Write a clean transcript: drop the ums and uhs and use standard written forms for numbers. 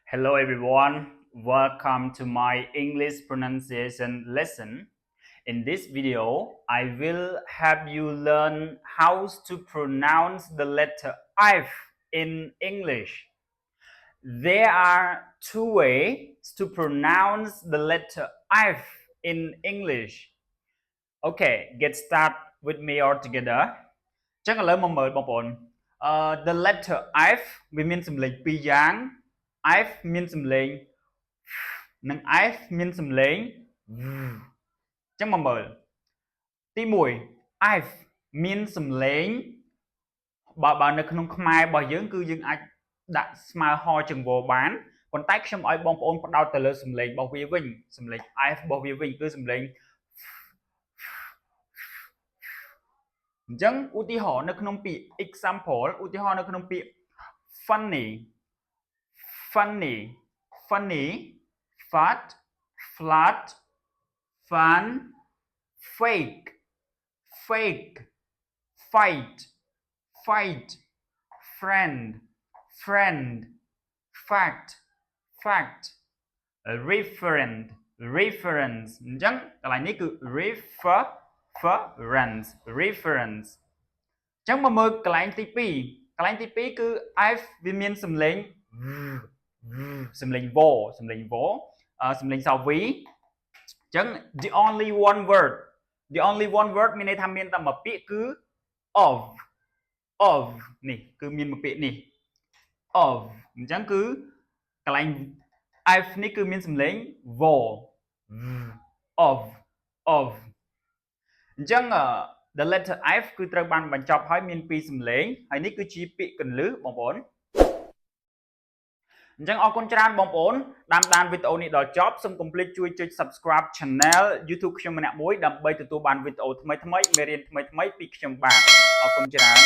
Hello everyone, welcome to my English pronunciation lesson. In this video, I will help you learn how to pronounce the letter F in English. There are two ways to pronounce the letter F in English. Okay, get started with me all together. ចឹងឥឡូវមកមើលបងប្អូន the letter F វាមានសំឡេងពីរយ៉ាង F មានសំឡេងនិង F មានសំឡេងចឹងមកមើលទី1 F មានសំឡេងបើនៅក្នុងខ្មែររបស់យើងគឺយើងអាចដាក់ស្មើហចង្វោបានប៉ុន្តែខ្ញុំឲ្យបងប្អូនផ្ដោតទៅលើសំឡេងរបស់វាវិញសំឡេង F របស់វាវិញគឺសំឡេងអញ្ចឹងឧទាហរណ៍នៅក្នុងពាក្យ example ឧទាហរណ៍នៅក្នុងពាក្យ funny fat flat fun fake fight friend fact reference អញ្ចឹងកន្លែងនេះគឺ reference អញ្ចឹងមកមើលកន្លែងទី2គឺ F វាមានសំឡេងសំឡេងវសំឡេងសាវីអញ្ចឹង the only one word មានន័យថាមានតែមួយពាក្យគឺ of នេះគឺមានមួយពាក្យនេះ of អញ្ចឹងគឺកន្លែង F នេះគឺមានសំឡេងវ of អញ្ចឹង the letter F គឺត្រូវបានបញ្ចប់ហើយមានពីរសំឡេងហើយនេះគឺជាពាក្យកន្លឹះបងប្អូនអញ្ចឹងអរគុណច្រើនបងប្អូនតាមដានវីដេអូនេះដល់ចប់សូមកុំភ្លេចជួយចុច Subscribe Channel YouTube ខ្ញុំម្នាក់មួយដើម្បីទទួលបានវីដេអូថ្មីៗមេរៀនថ្មីៗពីខ្ញុំបាទអរគុណច្រើន